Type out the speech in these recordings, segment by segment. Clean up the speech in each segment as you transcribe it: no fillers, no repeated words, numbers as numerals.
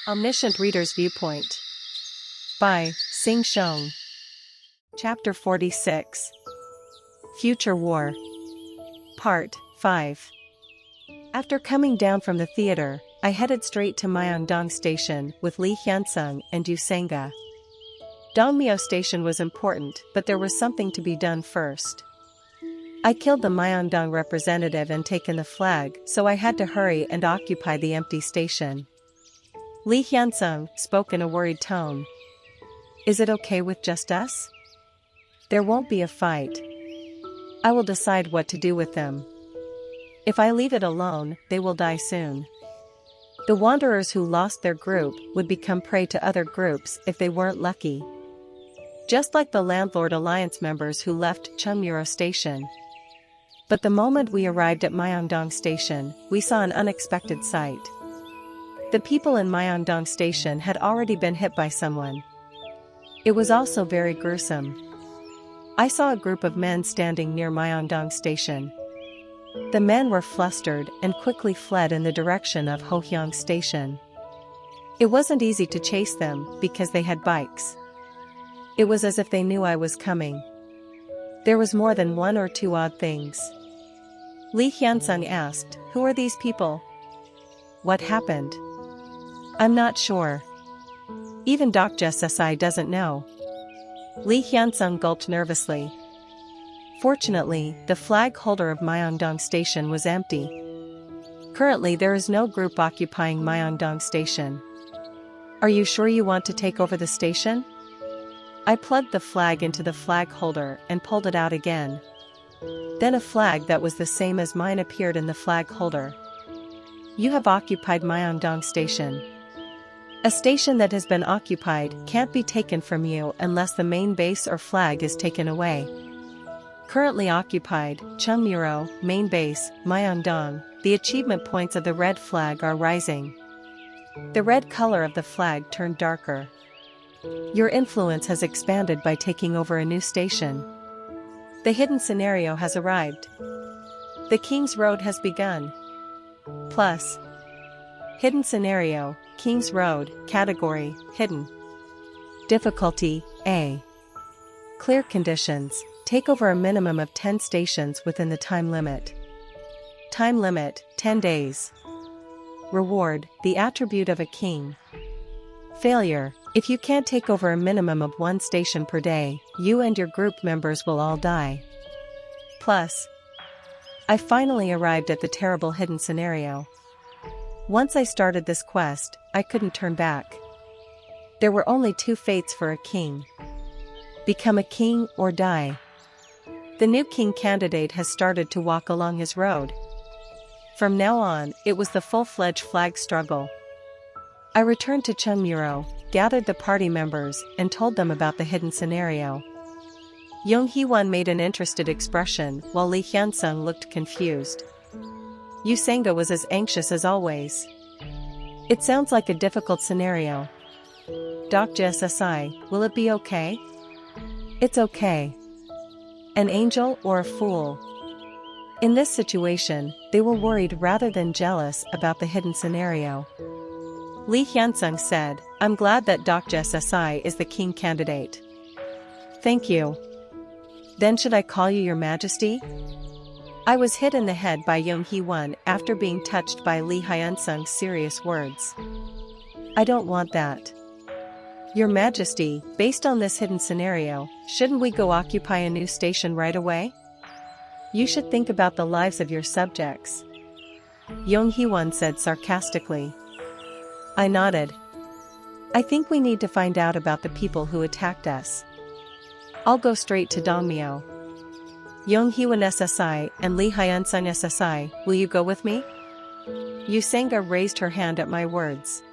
Omniscient Reader's Viewpoint by Sing Shong. Chapter 46. Future War. Part 5. After coming down from the theater, I headed straight to Myeongdong Station with Lee Hyun-sung and Yu Sang-ga. Dongmyo Station was important, but there was something to be done first. I killed the Myeongdong representative and taken the flag, so I had to hurry and occupy the empty station. Lee Hyun-sung spoke in a worried tone. "Is it okay with just us? There won't be a fight. I will decide what to do with them. If I leave it alone, they will die soon. The wanderers who lost their group would become prey to other groups if they weren't lucky. Just like the Landlord Alliance members who left Chungmuro Station. But the moment we arrived at Myeongdong Station, we saw an unexpected sight. The people in Myeongdong Station had already been hit by someone. It was also very gruesome. I saw a group of men standing near Myeongdong Station. The men were flustered and quickly fled in the direction of Hohyang Station. It wasn't easy to chase them because they had bikes. It was as if they knew I was coming. There was more than one or two odd things. Lee Hyun-sung asked, "Who are these people? What happened?" "I'm not sure. Even Dr. SSI doesn't know." Lee Hyun-sung gulped nervously. Fortunately, the flag holder of Myeongdong Station was empty. Currently there is no group occupying Myeongdong Station. "Are you sure you want to take over the station?" I plugged the flag into the flag holder and pulled it out again. Then a flag that was the same as mine appeared in the flag holder. "You have occupied Myeongdong Station. A station that has been occupied can't be taken from you unless the main base or flag is taken away. Currently occupied, Chungmuro, main base, Myeongdong, the achievement points of the red flag are rising." The red color of the flag turned darker. "Your influence has expanded by taking over a new station. The hidden scenario has arrived. The King's Road has begun. Plus. Hidden scenario, King's Road, category, hidden. Difficulty, A. Clear conditions, take over a minimum of 10 stations within the time limit. Time limit, 10 days. Reward, the attribute of a king. Failure, if you can't take over a minimum of 1 station per day, you and your group members will all die. Plus. I finally arrived at the terrible hidden scenario. Once I started this quest, I couldn't turn back. There were only 2 fates for a king. Become a king or die. The new king candidate has started to walk along his road. From now on, it was the full-fledged flag struggle. I returned to Chungmuro, gathered the party members, and told them about the hidden scenario. Young Hee-won made an interested expression, while Lee Hyun-sung looked confused. Yu Sang-ga was as anxious as always. "It sounds like a difficult scenario. Dr. SSI, will it be okay?" "It's okay. An angel or a fool?" In this situation, they were worried rather than jealous about the hidden scenario. Lee Hyun-sung said, "I'm glad that Dr. SSI is the king candidate." "Thank you. Then should I call you Your Majesty?" I was hit in the head by Young Hee-won after being touched by Lee Hyun-sung's serious words. "I don't want that. Your Majesty, based on this hidden scenario, shouldn't we go occupy a new station right away? You should think about the lives of your subjects." Young Hee-won said sarcastically. I nodded. "I think we need to find out about the people who attacked us. I'll go straight to Dongmyo. Young Hee-won SSI and Lee Hyun-sung SSI, will you go with me?" Yu Sang-ga raised her hand at my words.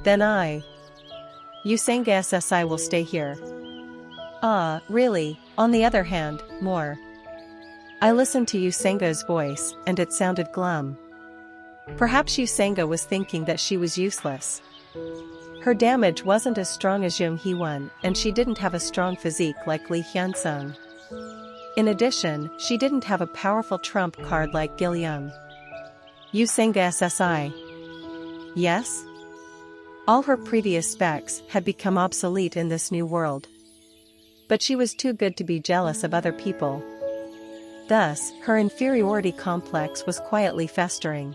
"Then Yu Sang-ga SSI will stay here." "Ah, really?" On the other hand, more. I listened to Yu Sang-ga's voice, and it sounded glum. Perhaps Yu Sang-ga was thinking that she was useless. Her damage wasn't as strong as Young Hee-won, and she didn't have a strong physique like Lee Hyun-sung. In addition, she didn't have a powerful trump card like Gil Young. Yu Sang-ga SSI. "Yes?" All her previous specs had become obsolete in this new world. But she was too good to be jealous of other people. Thus, her inferiority complex was quietly festering.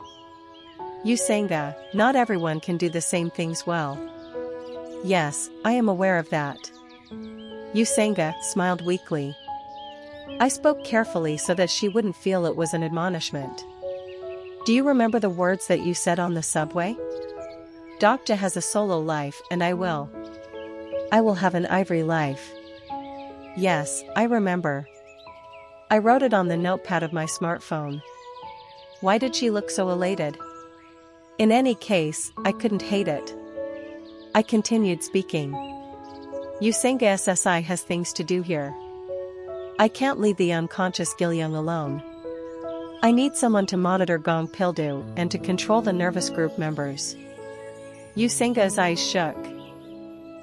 Yusanga, not everyone can do the same things well. Yes, I am aware of that. Yusanga smiled weakly. I spoke carefully so that she wouldn't feel it was an admonishment. Do you remember the words that you said on the subway? Dokja has a solo life and I will. I will have an ivory life. Yes, I remember. I wrote it on the notepad of my smartphone. Why did she look so elated? In any case, I couldn't hate it. I continued speaking. Yusanga SSI has things to do here. I can't leave the unconscious Gilyung alone. I need someone to monitor Gong Pildu and to control the nervous group members. Yusanga's eyes shook.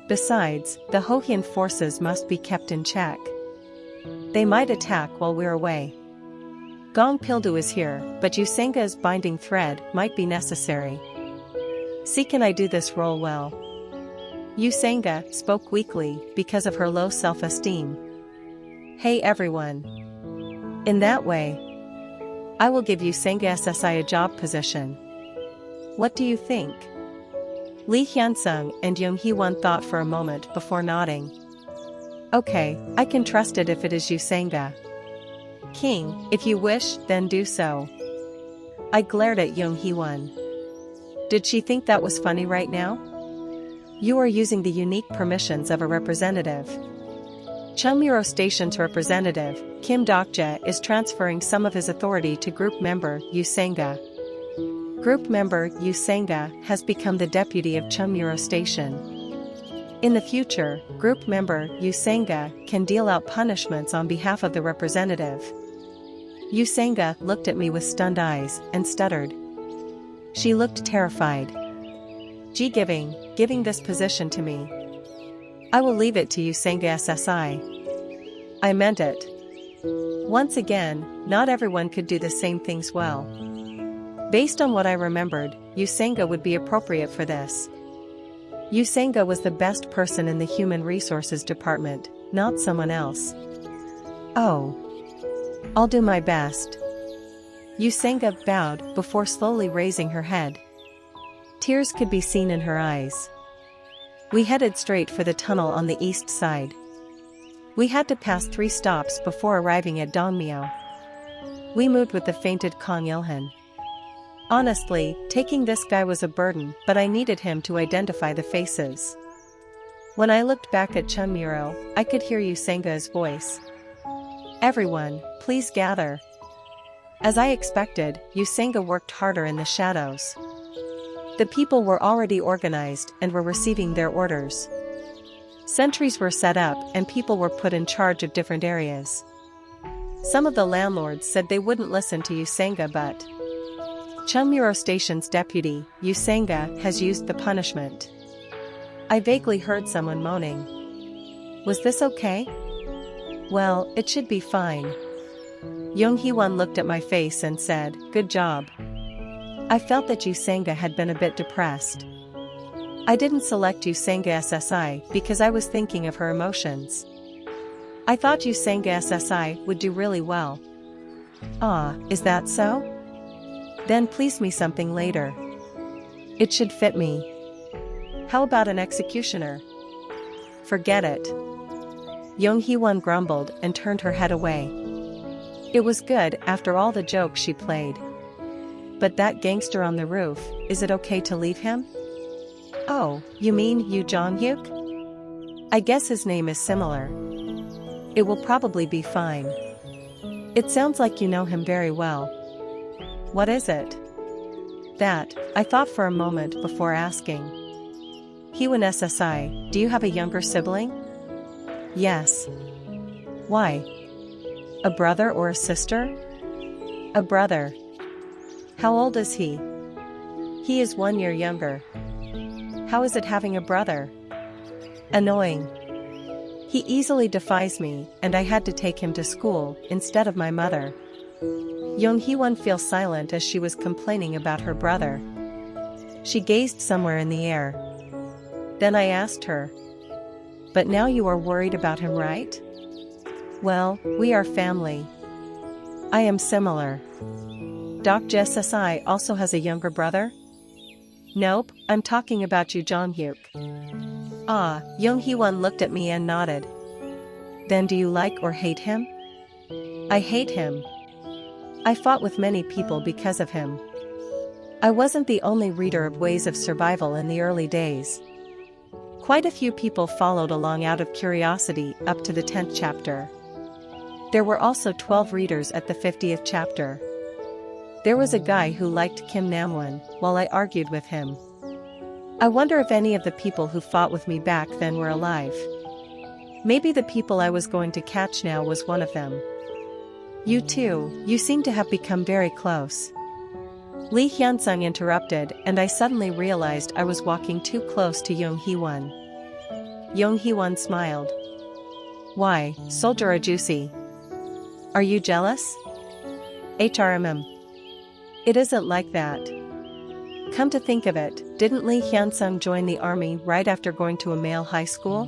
Besides, the Hohian forces must be kept in check. They might attack while we're away. Gong Pildu is here, but Yusanga's binding thread might be necessary. See, can I do this role well? Yusanga spoke weakly because of her low self-esteem. Hey everyone. In that way, I will give Yusanga SSI a job position. What do you think? Li Hyunsung and Jung Hee-won thought for a moment before nodding. Okay, I can trust it if it is Yusanga. King, if you wish, then do so. I glared at Jung Hee-won. Did she think that was funny right now? You are using the unique permissions of a representative. Chungmuro Station's representative, Kim Dokja, is transferring some of his authority to group member Yusanga. Group member Yusanga has become the deputy of Chungmuro Station. In the future, group member Yusanga can deal out punishments on behalf of the representative. Yusanga looked at me with stunned eyes and stuttered. She looked terrified. Giving this position to me. I will leave it to Yusanga SSI. I meant it. Once again, not everyone could do the same things well. Based on what I remembered, Yusanga would be appropriate for this. Yusanga was the best person in the Human Resources Department, not someone else. Oh. I'll do my best. Yusanga bowed before slowly raising her head. Tears could be seen in her eyes. We headed straight for the tunnel on the east side. We had to pass 3 stops before arriving at Dongmyo. We moved with the fainted Kong Ilhan. Honestly, taking this guy was a burden, but I needed him to identify the faces. When I looked back at Chungmuro, I could hear Yusanga's voice. Everyone, please gather. As I expected, Yusanga worked harder in the shadows. The people were already organized and were receiving their orders. Sentries were set up and people were put in charge of different areas. Some of the landlords said they wouldn't listen to Yusanga, but Chungmuro Station's deputy, Yusanga, has used the punishment. I vaguely heard someone moaning. Was this okay? Well, it should be fine. Jung Hee-won looked at my face and said, good job. I felt that Yusanga had been a bit depressed. I didn't select Yusanga SSI because I was thinking of her emotions. I thought Yusanga SSI would do really well. Ah, is that so? Then please me something later. It should fit me. How about an executioner? Forget it. Jung Hee-won grumbled and turned her head away. It was good after all the jokes she played. But that gangster on the roof, is it okay to leave him? Oh, you mean Yu Jong-hyuk? I guess his name is similar. It will probably be fine. It sounds like you know him very well. What is it? That, I thought for a moment before asking. Hee-won SSI, do you have a younger sibling? Yes. Why? A brother or a sister? A brother. How old is he? He is 1 year younger. How is it having a brother? Annoying. He easily defies me, and I had to take him to school instead of my mother. Jung Hee-won fell silent as she was complaining about her brother. She gazed somewhere in the air. Then I asked her. But now you are worried about him, right? Well, we are family. I am similar. Doc Jessai also has a younger brother? Nope, I'm talking about you, Jonghyuk. Ah, Young Hee-won looked at me and nodded. Then do you like or hate him? I hate him. I fought with many people because of him. I wasn't the only reader of Ways of Survival in the early days. Quite a few people followed along out of curiosity up to the 10th chapter. There were also 12 readers at the 50th chapter. There was a guy who liked Kim Namwon, while I argued with him. I wonder if any of the people who fought with me back then were alive. Maybe the people I was going to catch now was one of them. You too, you seem to have become very close. Lee Hyun-sung interrupted, and I suddenly realized I was walking too close to Young Hee-won. Young Hee-won smiled. Why, soldier a juicy? Are you jealous? HRMM. It isn't like that. Come to think of it, didn't Lee Hyun-sung join the army right after going to a male high school?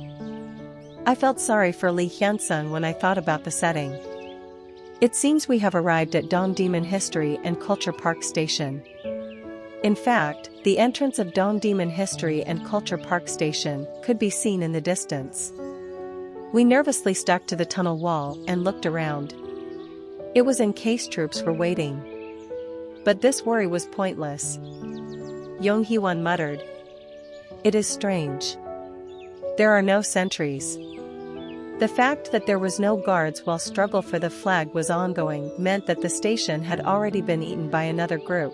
I felt sorry for Lee Hyun-sung when I thought about the setting. It seems we have arrived at Dongdaemun History and Culture Park Station. In fact, the entrance of Dongdaemun History and Culture Park Station could be seen in the distance. We nervously stuck to the tunnel wall and looked around. It was in case troops were waiting. But this worry was pointless. Young Hee-won muttered. It is strange. There are no sentries. The fact that there was no guards while struggle for the flag was ongoing meant that the station had already been eaten by another group.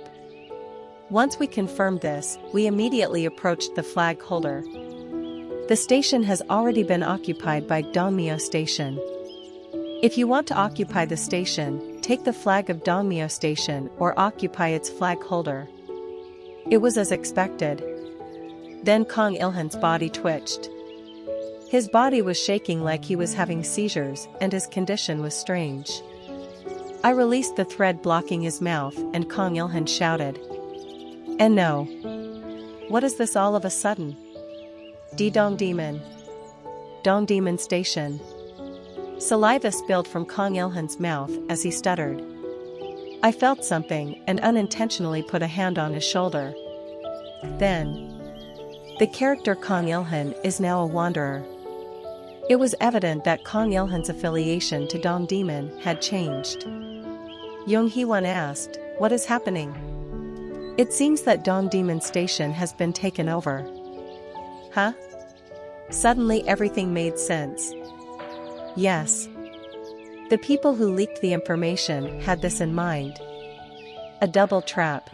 Once we confirmed this, we immediately approached the flag holder. The station has already been occupied by Dongmyo Station. If you want to occupy the station, take the flag of Dongmyo Station or occupy its flag holder. It was as expected. Then Kang Il-hun's body twitched. His body was shaking like he was having seizures, and his condition was strange. I released the thread blocking his mouth, and Kang Il-hun shouted. And no. What is this all of a sudden? Dongdaemun. Dongdaemun Station. Saliva spilled from Kang Il-hun's mouth as he stuttered. I felt something and unintentionally put a hand on his shoulder. Then. The character Kang Il-hun is now a wanderer. It was evident that Kang Il-hun's affiliation to Dongdaemun had changed. Young Hee-won asked, what is happening? It seems that Dongdaemun Station has been taken over. Huh? Suddenly everything made sense. Yes. The people who leaked the information had this in mind. A double trap.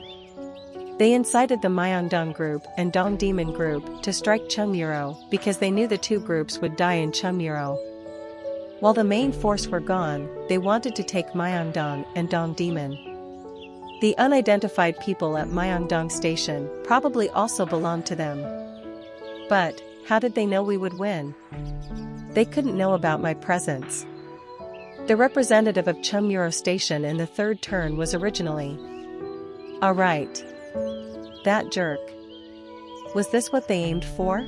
They incited the Myeongdong group and Dongdaemun group to strike Chungmuro because they knew the two groups would die in Chungmuro. While the main force were gone, they wanted to take Myeongdong and Dongdaemun. The unidentified people at Myeongdong Station probably also belonged to them. But, how did they know we would win? They couldn't know about my presence. The representative of Chungmuro Station in the third turn was originally. Alright. That jerk. Was this what they aimed for?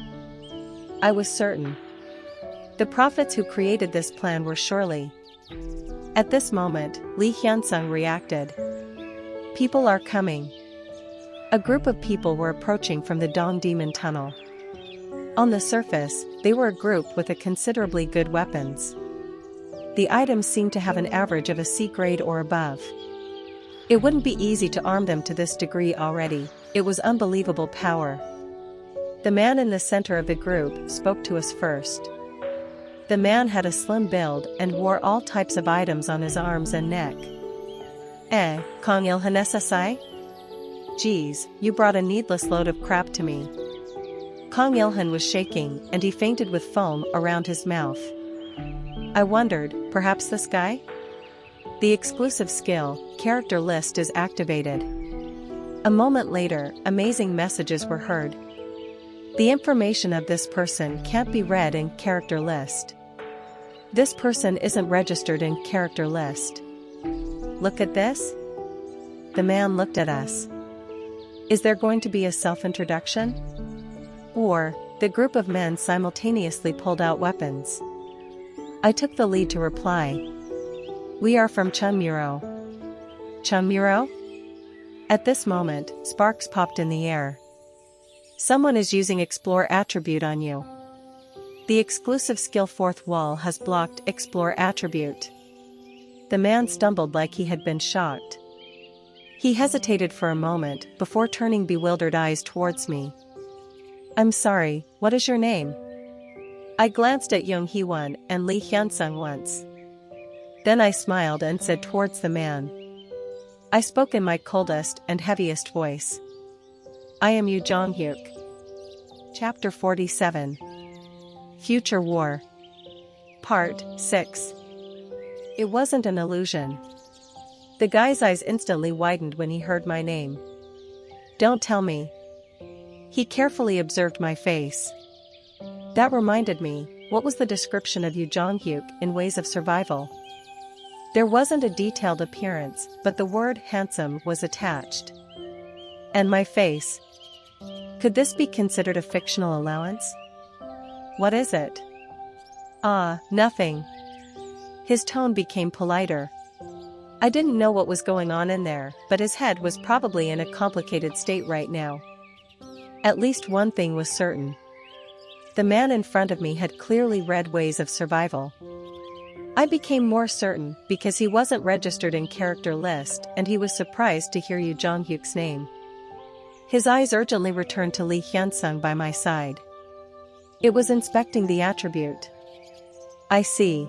I was certain. The prophets who created this plan were surely. At this moment, Lee Hyun-sung reacted. People are coming. A group of people were approaching from the Dongdaemun tunnel. On the surface, they were a group with a considerably good weapons. The items seemed to have an average of a C grade or above. It wouldn't be easy to arm them to this degree already. It was unbelievable power. The man in the center of the group spoke to us first. The man had a slim build and wore all types of items on his arms and neck. Kang Il-hun SSI? Geez, you brought a needless load of crap to me. Kang Il-hun was shaking and he fainted with foam around his mouth. I wondered, perhaps this guy? The exclusive skill, character list is activated. A moment later, amazing messages were heard. The information of this person can't be read in character list. This person isn't registered in character list. Look at this. The man looked at us. Is there going to be a self-introduction? Or, The group of men simultaneously pulled out weapons. I took the lead to reply. "We are from Chunmuro." "Chunmuro?" At this moment, sparks popped in the air. "Someone is using Explore attribute on you. The exclusive skill fourth wall has blocked Explore attribute." The man stumbled like he had been shocked. He hesitated for a moment before turning bewildered eyes towards me. "I'm sorry, what is your name?" I glanced at Young Hee-won and Lee Hyun-sung once. Then I smiled and said towards the man. I spoke in my coldest and heaviest voice. "I am Yoo Jong-hyuk." Chapter 47. Future War. Part 6. It wasn't an illusion. The guy's eyes instantly widened when he heard my name. "Don't tell me." He carefully observed my face. That reminded me, what was the description of Yoo Jong-hyuk in Ways of Survival? There wasn't a detailed appearance, but the word handsome was attached. And my face. Could this be considered a fictional allowance? What is it? "Ah, nothing." His tone became politer. I didn't know what was going on in there, but his head was probably in a complicated state right now. At least one thing was certain. The man in front of me had clearly read Ways of Survival. I became more certain because he wasn't registered in character list and he was surprised to hear Yoo Jong-hyuk's name. His eyes urgently returned to Lee Hyun-sung by my side. It was inspecting the attribute. I see.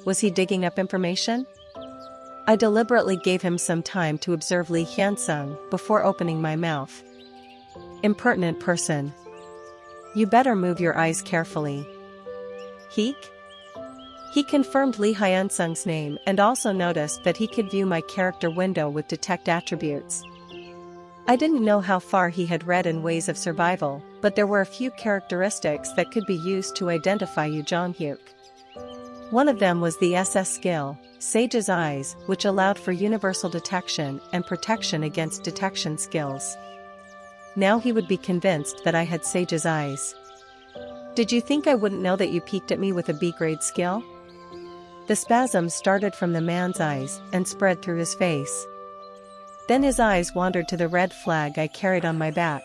Was he digging up information? I deliberately gave him some time to observe Lee Hyun-sung before opening my mouth. Impertinent person. You better move your eyes carefully. Heek? He confirmed Lee Hyun-sung's name and also noticed that he could view my character window with detect attributes. I didn't know how far he had read in Ways of Survival, but there were a few characteristics that could be used to identify Yoo Jong-hyuk. One of them was the SS skill, Sage's Eyes, which allowed for universal detection and protection against detection skills. Now he would be convinced that I had Sage's Eyes. Did you think I wouldn't know that you peeked at me with a B-grade skill? The spasm started from the man's eyes and spread through his face. Then his eyes wandered to the red flag I carried on my back.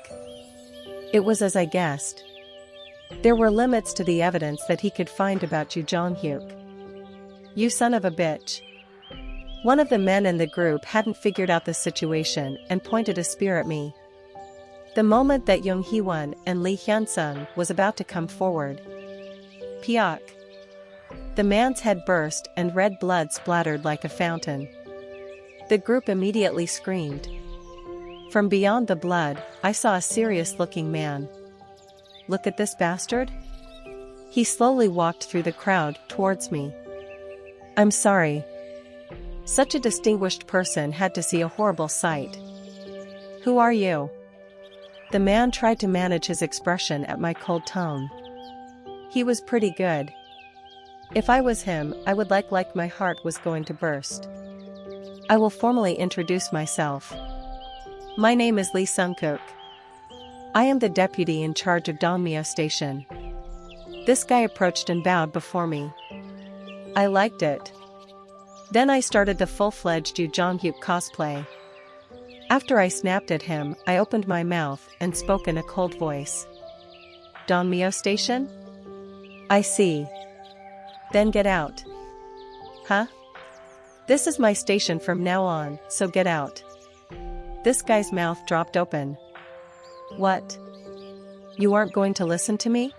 It was as I guessed. There were limits to the evidence that he could find about Yoo Jong-hyuk. You son of a bitch. One of the men in the group hadn't figured out the situation and pointed a spear at me. The moment that Young Hee-won and Lee Hyun-sung was about to come forward. Pyok. The man's head burst and red blood splattered like a fountain. The group immediately screamed. From beyond the blood, I saw a serious-looking man. Look at this bastard. He slowly walked through the crowd towards me. I'm sorry. Such a distinguished person had to see a horrible sight. Who are you? The man tried to manage his expression at my cold tone. He was pretty good. If I was him, I would like my heart was going to burst. I will formally introduce myself. My name is Lee Sung-kook. I am the deputy in charge of Dongmyo Station. This guy approached and bowed before me. I liked it. Then I started the full-fledged Yoo Jong-hyuk cosplay. After I snapped at him, I opened my mouth and spoke in a cold voice. Dongmyo Station? I see. Then get out. Huh? This is my station from now on, so get out. This guy's mouth dropped open. What? You aren't going to listen to me?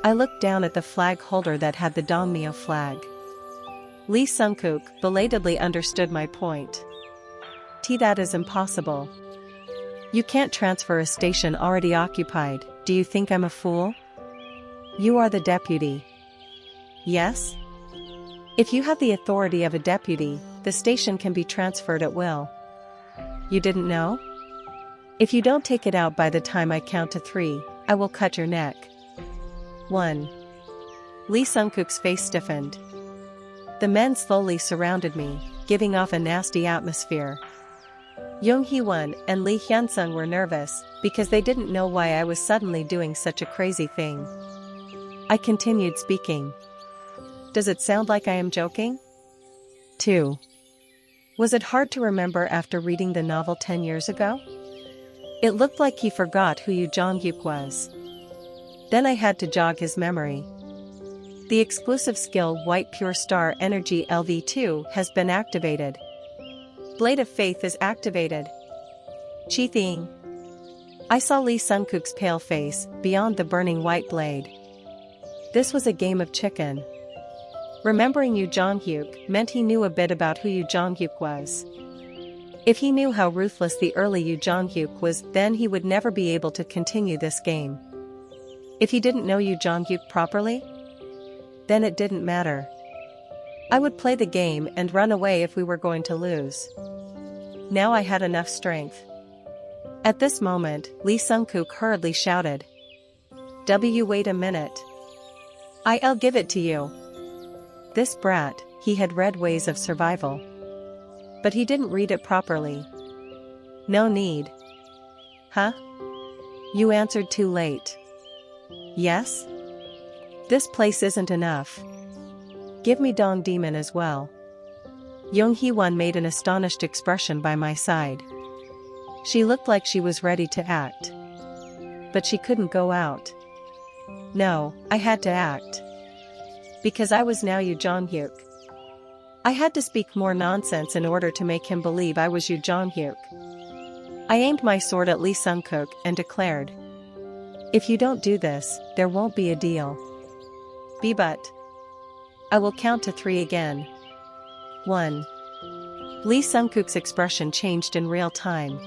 I looked down at the flag holder that had the Dongmyo flag. Lee Sung-kook belatedly understood my point. That is impossible. You can't transfer a station already occupied. Do you think I'm a fool? You are the deputy. Yes? If you have the authority of a deputy, the station can be transferred at will. You didn't know? If you don't take it out by the time I count to 3, I will cut your neck. 1. Lee Sung-kook's face stiffened. The men slowly surrounded me, giving off a nasty atmosphere. Jung Hee-won and Lee Hyun-sung were nervous because they didn't know why I was suddenly doing such a crazy thing. I continued speaking. Does it sound like I am joking? 2. Was it hard to remember after reading the novel 10 years ago? It looked like he forgot who Yoo Jong-hyuk was. Then I had to jog his memory. The exclusive skill White Pure Star Energy LV2 has been activated. Blade of Faith is activated. Chi-thing. I saw Lee Sung-kook's pale face beyond the burning white blade. This was a game of chicken. Remembering Yoo Jong-hyuk meant he knew a bit about who Yoo Jong-hyuk was. If he knew how ruthless the early Yoo Jong-hyuk was, then he would never be able to continue this game. If he didn't know Yoo Jong-hyuk properly, then it didn't matter. I would play the game and run away if we were going to lose. Now I had enough strength. At this moment, Lee Sung-kook hurriedly shouted. Wait a minute. I'll give it to you. This brat, he had read Ways of Survival. But he didn't read it properly. No need. Huh? You answered too late. Yes? This place isn't enough. Give me Dong Demon as well. Jung Hee-won made an astonished expression by my side. She looked like she was ready to act. But she couldn't go out. No, I had to act. Because I was now Yoo Jong-hyuk. I had to speak more nonsense in order to make him believe I was Yoo Jong-hyuk. I aimed my sword at Lee Sung-kook and declared. If you don't do this, there won't be a deal. But. I will count to 3 again. 1. Lee Sung-kook's expression changed in real time.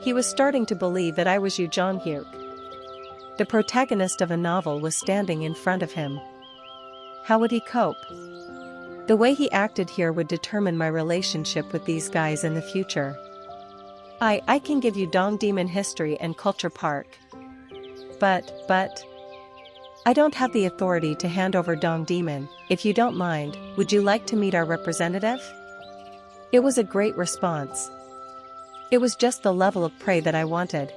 He was starting to believe that I was Yoo Jong-hyuk. The protagonist of a novel was standing in front of him. How would he cope? The way he acted here would determine my relationship with these guys in the future. I can give you Dong Demon History and Culture Park. But. I don't have the authority to hand over Dong Demon. If you don't mind, would you like to meet our representative? It was a great response. It was just the level of prey that I wanted.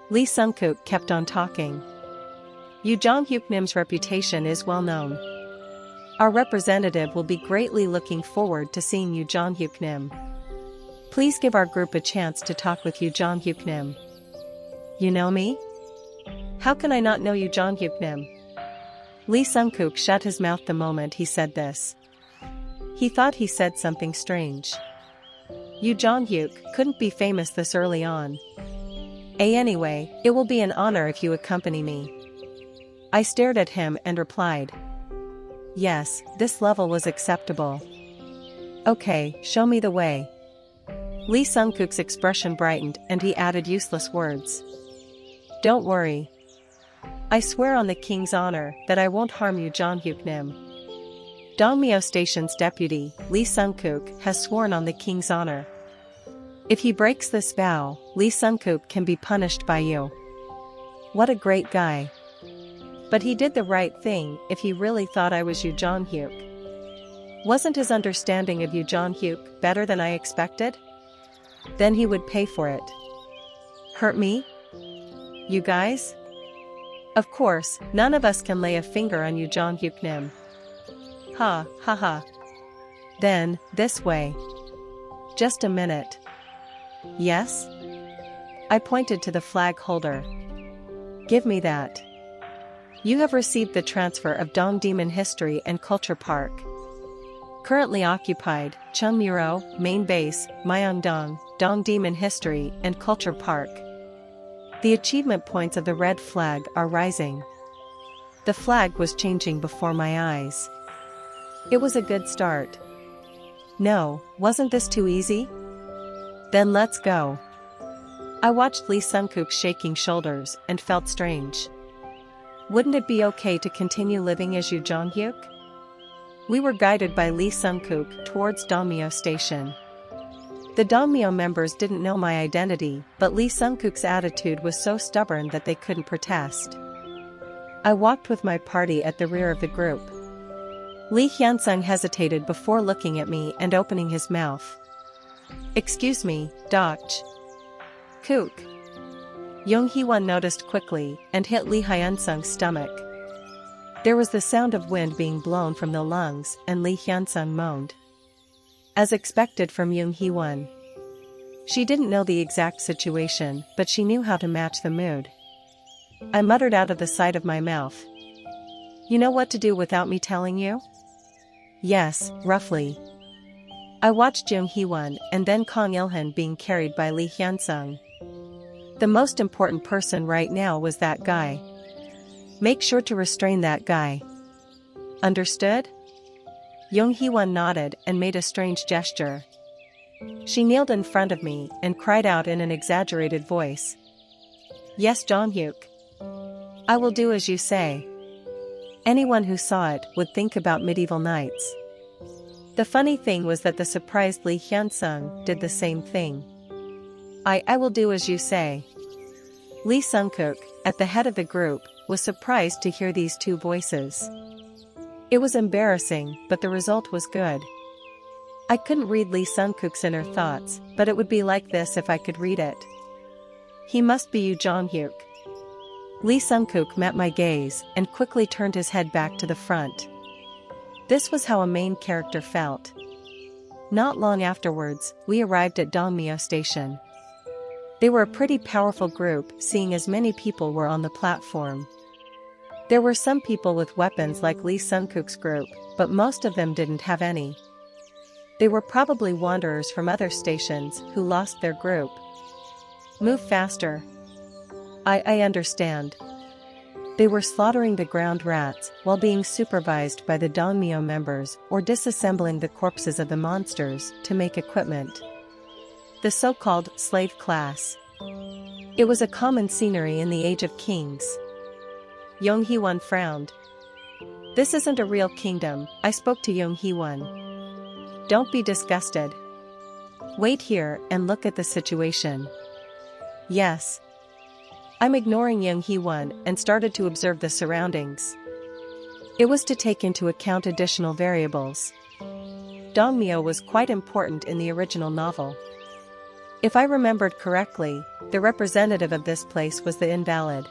Lee Sung-kook kept on talking. Yoo Jong-hyuknim's reputation is well known. Our representative will be greatly looking forward to seeing Yoo Jong-hyuknim. Please give our group a chance to talk with Yoo Jong-hyuknim. You know me? How can I not know Yoo Jong-hyuknim? Lee Sung-kook shut his mouth the moment he said this. He thought he said something strange. Yoo Jong-hyuk couldn't be famous this early on. Anyway, it will be an honor if you accompany me. I stared at him and replied. Yes, this level was acceptable. Okay, show me the way. Lee Sung-kook's expression brightened and he added useless words. Don't worry. I swear on the king's honor that I won't harm Yoo Jong-hyuknim. Dongmyo Station's deputy, Lee Sung-kook, has sworn on the king's honor. If he breaks this vow, Lee Sung-kook can be punished by you. What a great guy. But he did the right thing if he really thought I was Yoo Jong-hyuk. Wasn't his understanding of Yoo Jong-hyuk better than I expected? Then he would pay for it. Hurt me? You guys? Of course, none of us can lay a finger on Yoo Jong-hyuknim. Ha, ha ha. Then, this way. Just a minute. Yes? I pointed to the flag holder. Give me that. You have received the transfer of Dong Demon History and Culture Park. Currently occupied, Chungmuro, Main Base, Myeongdong, Dong Demon History and Culture Park. The achievement points of the red flag are rising. The flag was changing before my eyes. It was a good start. No, wasn't this too easy? Then let's go. I watched Lee Sung-kook's shaking shoulders and felt strange. Wouldn't it be okay to continue living as Yoo Jong-hyuk? We were guided by Lee Sung-kook towards Dongmyo Station. The Dongmyo members didn't know my identity, but Lee Sung-kook's attitude was so stubborn that they couldn't protest. I walked with my party at the rear of the group. Lee Hyun-sung hesitated before looking at me and opening his mouth. Excuse me, Doch. Kook. Jung Hee-won noticed quickly and hit Lee Hyun-sung's stomach. There was the sound of wind being blown from the lungs and Lee Hyun-sung moaned. As expected from Jung Hee-won. She didn't know the exact situation, but she knew how to match the mood. I muttered out of the side of my mouth. You know what to do without me telling you? Yes, roughly. I watched Jung Hee-won and then Kang Il-hun being carried by Lee Hyun-sung. The most important person right now was that guy. Make sure to restrain that guy. Understood? Jung Hee-won nodded and made a strange gesture. She kneeled in front of me and cried out in an exaggerated voice. Yes, Jong-hyuk. I will do as you say. Anyone who saw it would think about medieval knights. The funny thing was that the surprised Lee Hyun-sung did the same thing. I will do as you say. Lee Sung-kook, at the head of the group, was surprised to hear these two voices. It was embarrassing, but the result was good. I couldn't read Lee Sung-kook's inner thoughts, but it would be like this if I could read it. He must be Yoo Jong-hyuk. Lee Sung-kook met my gaze and quickly turned his head back to the front. This was how a main character felt. Not long afterwards, we arrived at Dongmyo Station. They were a pretty powerful group, seeing as many people were on the platform. There were some people with weapons like Lee Sung-kook's group, but most of them didn't have any. They were probably wanderers from other stations who lost their group. Move faster. I understand. They were slaughtering the ground rats while being supervised by the Dongmyo members or disassembling the corpses of the monsters to make equipment. The so-called slave class. It was a common scenery in the Age of Kings. Jung Hee-won frowned. This isn't a real kingdom, I spoke to Jung Hee-won. Don't be disgusted. Wait here and look at the situation. Yes. I'm ignoring Jung Hee-won and started to observe the surroundings. It was to take into account additional variables. Dongmyo was quite important in the original novel. If I remembered correctly, the representative of this place was the invalid.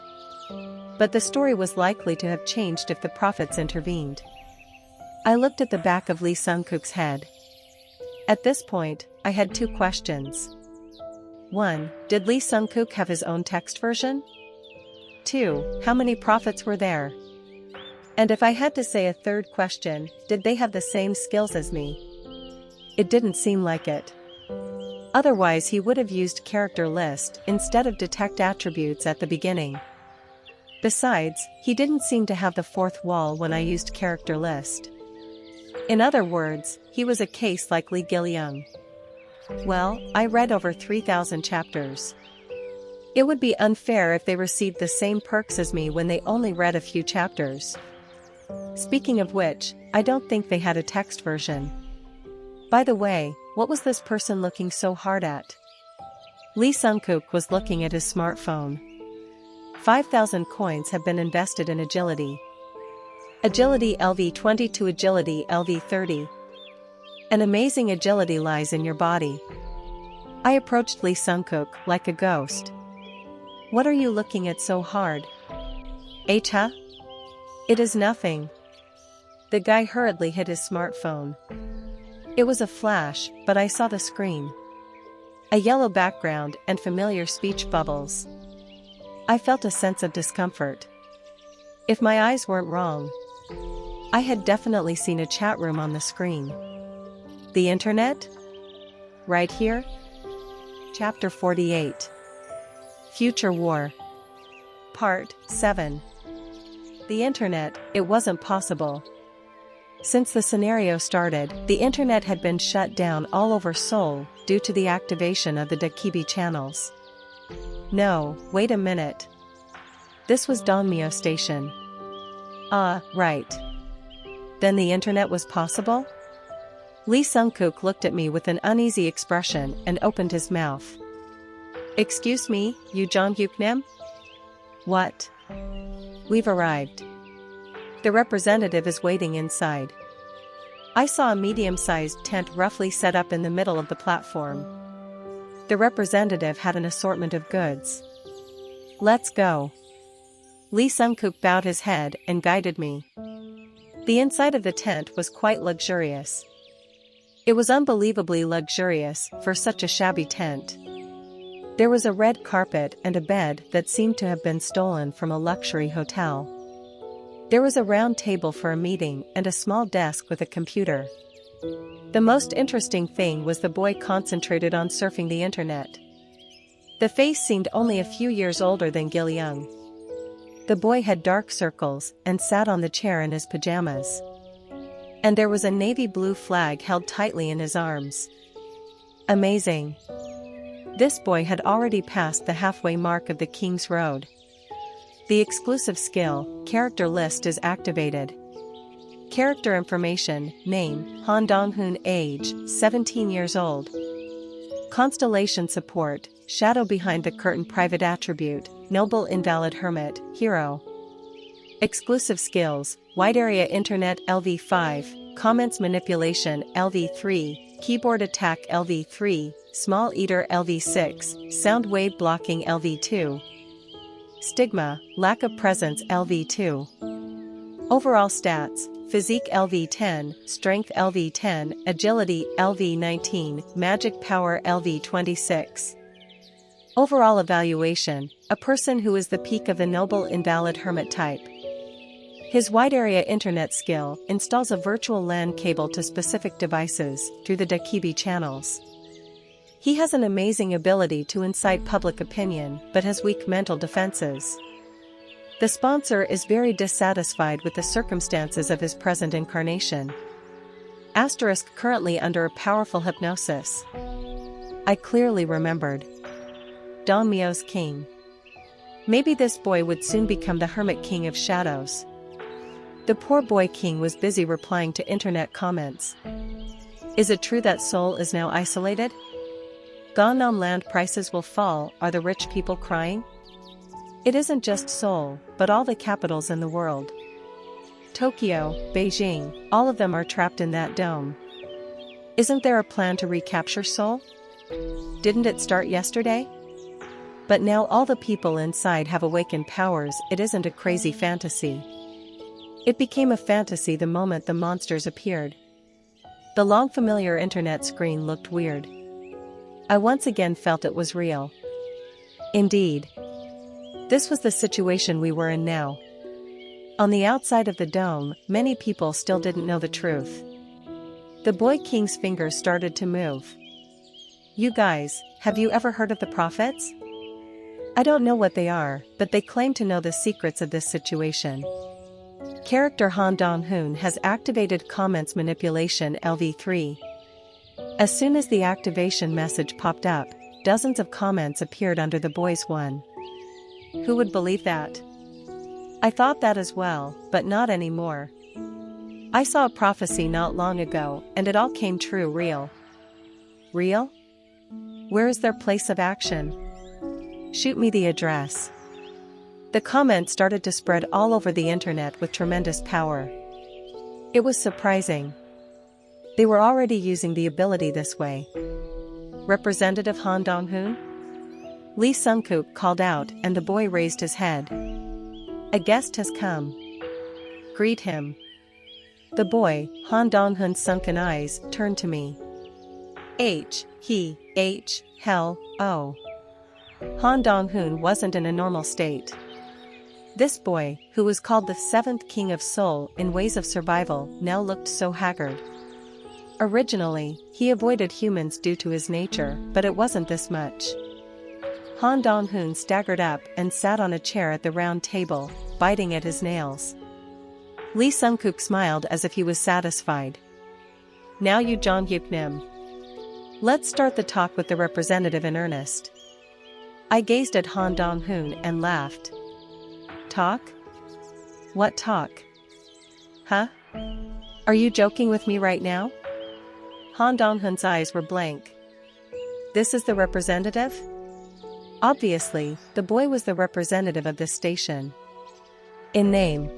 But the story was likely to have changed if the prophets intervened. I looked at the back of Lee Sung-kook's head. At this point, I had two questions. 1. Did Lee Sung-kook have his own text version? 2. How many prophets were there? And if I had to say a third question, did they have the same skills as me? It didn't seem like it. Otherwise he would have used character list instead of detect attributes at the beginning. Besides, he didn't seem to have the fourth wall when I used character list. In other words, he was a case like Lee Gil-young. Well, I read over 3,000 chapters. It would be unfair if they received the same perks as me when they only read a few chapters. Speaking of which, I don't think they had a text version. By the way, what was this person looking so hard at? Lee Sung-kook was looking at his smartphone. 5,000 coins have been invested in agility. Agility LV20 to agility LV30. An amazing agility lies in your body. I approached Lee Sung-kook like a ghost. What are you looking at so hard? Huh? It is nothing. The guy hurriedly hid his smartphone. It was a flash, but I saw the screen. A yellow background and familiar speech bubbles. I felt a sense of discomfort. If my eyes weren't wrong, I had definitely seen a chat room on the screen. The internet? Right here? Chapter 48. Future War. Part 7. The internet, it wasn't possible. Since the scenario started, the internet had been shut down all over Seoul due to the activation of the Dakibi channels. No, wait a minute. This was Dongmyo Station. Right. Then the internet was possible? Lee Sung-kook looked at me with an uneasy expression and opened his mouth. Excuse me, Yoo Jong-hyuk-nim? What? We've arrived. The representative is waiting inside. I saw a medium-sized tent roughly set up in the middle of the platform. The representative had an assortment of goods. "Let's go." Lee Sung-kook bowed his head and guided me. The inside of the tent was quite luxurious. It was unbelievably luxurious for such a shabby tent. There was a red carpet and a bed that seemed to have been stolen from a luxury hotel. There was a round table for a meeting and a small desk with a computer. The most interesting thing was the boy concentrated on surfing the internet. The face seemed only a few years older than Gil Young. The boy had dark circles and sat on the chair in his pajamas. And there was a navy blue flag held tightly in his arms. Amazing. This boy had already passed the halfway mark of the King's Road. The exclusive skill, character list is activated. Character information, name, Han Dong-hoon, age, 17 years old. Constellation support, shadow behind the curtain, private attribute, noble invalid hermit, hero. Exclusive skills, wide area internet LV5, comments manipulation LV3, keyboard attack LV3, small eater LV6, sound wave blocking LV2. Stigma, lack of presence LV2. Overall stats, physique LV10, strength LV10, agility LV19, magic power LV26. Overall evaluation, a person who is the peak of the noble invalid hermit type. His wide area internet skill installs a virtual LAN cable to specific devices through the Dakibi channels. He has an amazing ability to incite public opinion but has weak mental defenses. The sponsor is very dissatisfied with the circumstances of his present incarnation. Asterisk currently under a powerful hypnosis. I clearly remembered. Don Mio's king. Maybe this boy would soon become the Hermit King of Shadows. The poor boy king was busy replying to internet comments. Is it true that Seoul is now isolated? Gangnam land prices will fall, are the rich people crying? It isn't just Seoul, but all the capitals in the world. Tokyo, Beijing, all of them are trapped in that dome. Isn't there a plan to recapture Seoul? Didn't it start yesterday? But now all the people inside have awakened powers. It isn't a crazy fantasy. It became a fantasy the moment the monsters appeared. The long familiar internet screen looked weird. I once again felt it was real. Indeed. This was the situation we were in now. On the outside of the dome, many people still didn't know the truth. The boy king's fingers started to move. You guys, have you ever heard of the prophets? I don't know what they are, but they claim to know the secrets of this situation. Character Han Dong-hoon has activated comments manipulation LV3. As soon as the activation message popped up, dozens of comments appeared under the boy's one. Who would believe that? I thought that as well, but not anymore. I saw a prophecy not long ago, and it all came true. Real. Real? Where is their place of action? Shoot me the address. The comments started to spread all over the internet with tremendous power. It was surprising. They were already using the ability this way. Representative Han Dong-hoon? Lee Sung-kook called out, and the boy raised his head. A guest has come. Greet him. The boy, Han Dong-hoon's sunken eyes, turned to me. Hell, oh. Han Dong-hoon wasn't in a normal state. This boy, who was called the seventh king of Seoul in ways of survival, now looked so haggard. Originally, he avoided humans due to his nature, but it wasn't this much. Han Dong-hoon staggered up and sat on a chair at the round table, biting at his nails. Lee Sung-kook smiled as if he was satisfied. Now you Jong-hyuk-nim. Let's start the talk with the representative in earnest. I gazed at Han Dong-hoon and laughed. Talk? What talk? Huh? Are you joking with me right now? Han Dong-hoon's eyes were blank. This is the representative? Obviously, the boy was the representative of this station. In name.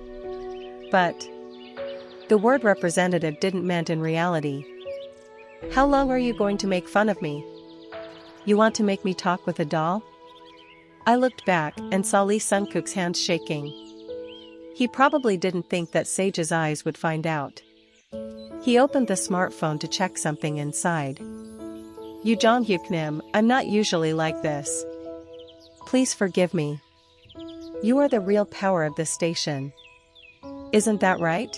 But The word representative didn't meant in reality. How long are you going to make fun of me? You want to make me talk with a doll? I looked back and saw Lee Sunkook's hands shaking. He probably didn't think that Sage's eyes would find out. He opened the smartphone to check something inside. Yoo Jong-hyuk Nim, I'm not usually like this. Please forgive me. You are the real power of this station. Isn't that right?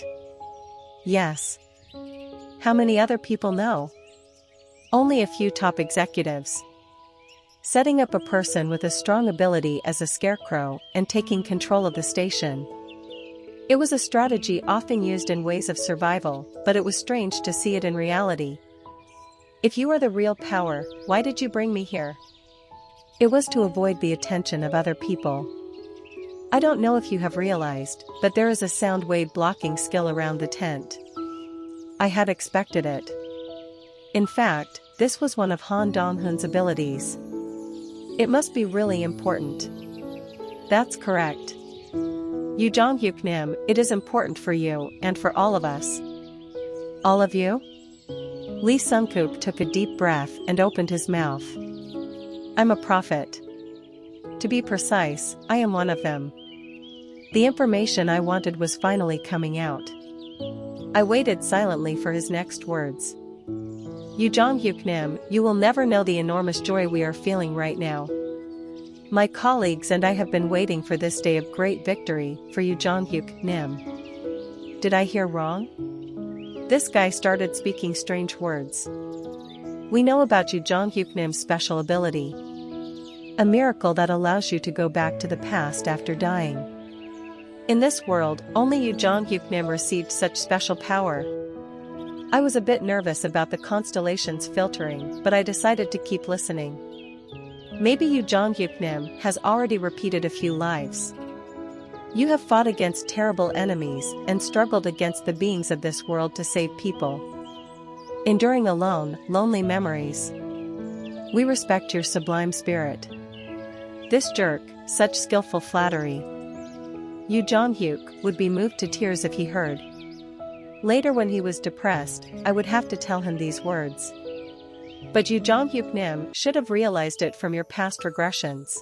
Yes. How many other people know? Only a few top executives. Setting up a person with a strong ability as a scarecrow and taking control of the station. It was a strategy often used in ways of survival, but it was strange to see it in reality. If you are the real power, why did you bring me here? It was to avoid the attention of other people. I don't know if you have realized, but there is a sound wave blocking skill around the tent. I had expected it. In fact, this was one of Han Dong-hun's abilities. It must be really important. That's correct. Yoo Jong-hyuk Nim, it is important for you and for all of us. All of you? Lee Sunkook took a deep breath and opened his mouth. I'm a prophet. To be precise, I am one of them. The information I wanted was finally coming out. I waited silently for his next words. Yoo Jong-hyuk Nim, you will never know the enormous joy we are feeling right now. My colleagues and I have been waiting for this day of great victory for Yoo Jong-hyuk Nim. Did I hear wrong? This guy started speaking strange words. We know about Yoo Jong-hyuk Nim's special ability. A miracle that allows you to go back to the past after dying. In this world, only Yoo Jong-hyuk Nim received such special power. I was a bit nervous about the constellations filtering, but I decided to keep listening. Maybe Yoo Jong-hyuk Nim has already repeated a few lives. You have fought against terrible enemies and struggled against the beings of this world to save people. Enduring alone, lonely memories. We respect your sublime spirit. This jerk, such skillful flattery. Yoo Jong-hyuk would be moved to tears if he heard. Later when he was depressed, I would have to tell him these words. But Yoo Jong-hyuk Nim should have realized it from your past regressions.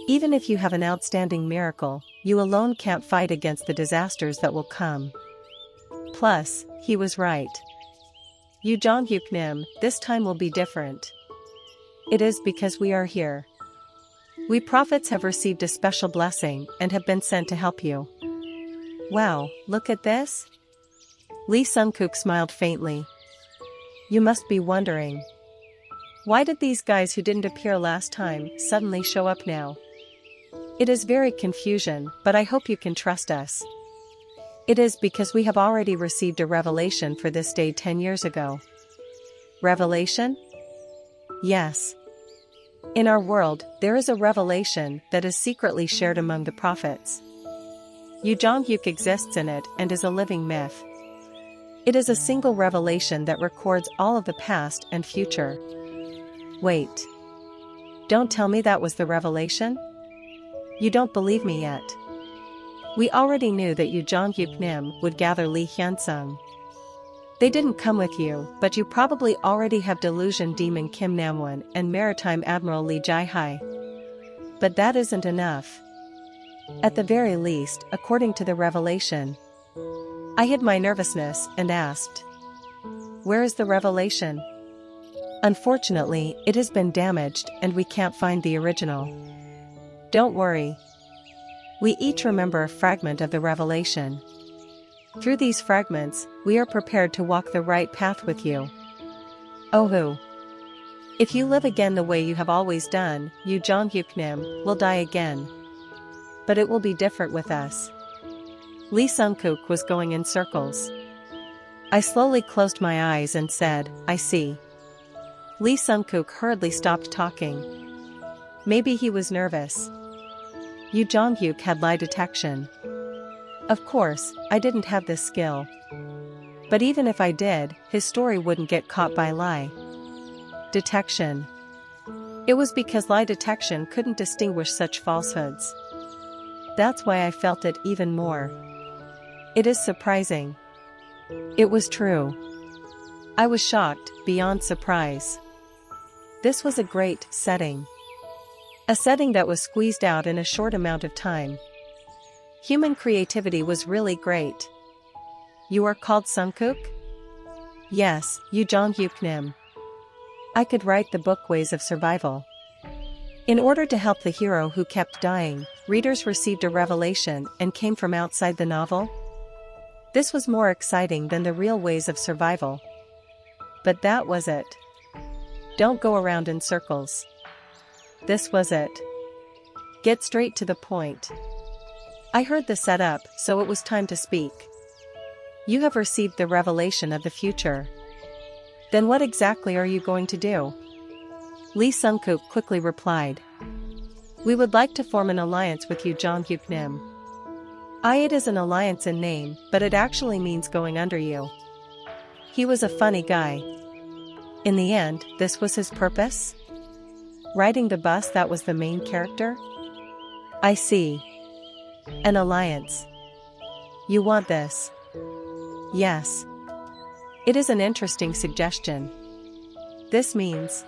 Even if you have an outstanding miracle, you alone can't fight against the disasters that will come. Plus, he was right. Yoo Jong-hyuk Nim, this time will be different. It is because we are here. We prophets have received a special blessing and have been sent to help you. Wow, look at this? Lee Sunkook smiled faintly. You must be wondering. Why did these guys who didn't appear last time suddenly show up now? It is very confusion, but I hope you can trust us. It is because we have already received a revelation for this day 10 years ago. Revelation? Yes. In our world, there is a revelation that is secretly shared among the prophets. Yoo Jong-hyuk exists in it and is a living myth. It is a single revelation that records all of the past and future. Wait. Don't tell me that was the revelation? You don't believe me yet. We already knew that Yoo Jong-hyuk Nim would gather Lee Hyun-sung. They didn't come with you, but you probably already have Delusion Demon Kim Namwon and Maritime Admiral Lee Jae-hai. But that isn't enough. At the very least, according to the revelation. I hid my nervousness and asked. Where is the revelation? Unfortunately, it has been damaged and we can't find the original. Don't worry. We each remember a fragment of the revelation. Through these fragments, we are prepared to walk the right path with you. Oh. If you live again the way you have always done, Yoo Jong-hyuk Nim will die again. But it will be different with us. Lee Sunkook was going in circles. I slowly closed my eyes and said, I see. Lee Sunkook hurriedly stopped talking. Maybe he was nervous. Yoo Jong-hyuk had lie detection. Of course, I didn't have this skill. But even if I did, his story wouldn't get caught by lie detection. It was because lie detection couldn't distinguish such falsehoods. That's why I felt it even more. It is surprising. It was true. I was shocked, beyond surprise. This was a great setting. A setting that was squeezed out in a short amount of time. Human creativity was really great. You are called Sungkook? Yes, Yu Jong-hyuk Nim. I could write the book Ways of Survival. In order to help the hero who kept dying, readers received a revelation and came from outside the novel. This was more exciting than the real ways of survival. But that was it. Don't go around in circles. This was it. Get straight to the point. I heard the setup, so it was time to speak. You have received the revelation of the future. Then what exactly are you going to do? Lee Sungkook quickly replied. We would like to form an alliance with you, Jong-hyuk Nim. It is an alliance in name, but it actually means going under you. He was a funny guy. In the end, this was his purpose? Riding the bus, that was the main character? I see. An alliance. You want this? Yes. It is an interesting suggestion. This means...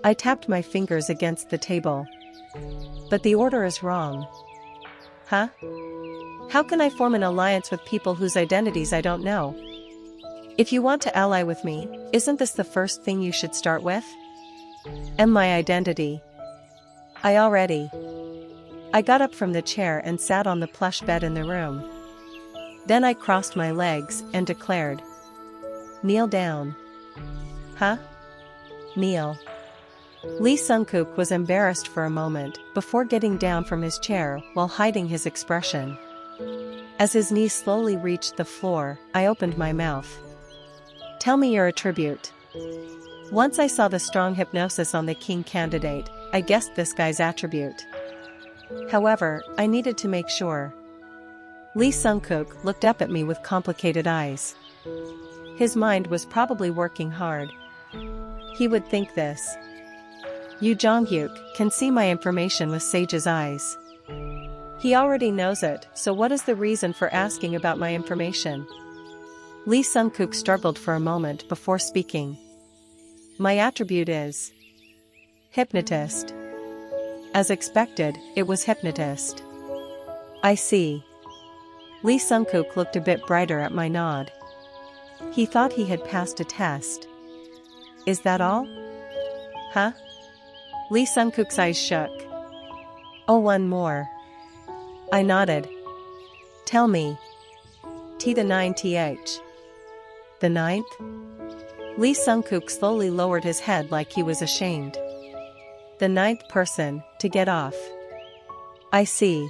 I tapped my fingers against the table. But the order is wrong. Huh? How can I form an alliance with people whose identities I don't know? If you want to ally with me, isn't this the first thing you should start with? And my identity. I got up from the chair and sat on the plush bed in the room. Then I crossed my legs and declared. Kneel down. Huh? Kneel. Lee Sungkook was embarrassed for a moment before getting down from his chair while hiding his expression. As his knees slowly reached the floor, I opened my mouth. Tell me your attribute. Once I saw the strong hypnosis on the king candidate, I guessed this guy's attribute. However, I needed to make sure. Lee Sungkook looked up at me with complicated eyes. His mind was probably working hard. He would think this. Yu Jong-hyuk can see my information with Sage's eyes. He already knows it, so what is the reason for asking about my information? Lee Sungkook struggled for a moment before speaking. My attribute is... hypnotist. As expected, it was hypnotist. I see. Lee Sungkook looked a bit brighter at my nod. He thought he had passed a test. Is that all? Huh? Lee Sungkook's eyes shook. Oh, one more. I nodded. Tell me. The 9th. The 9th? Lee Sungkook slowly lowered his head like he was ashamed. The 9th person, to get off. I see.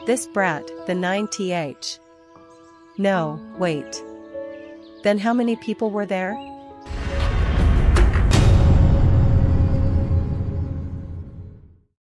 This brat, the 9th. No, wait. Then how many people were there?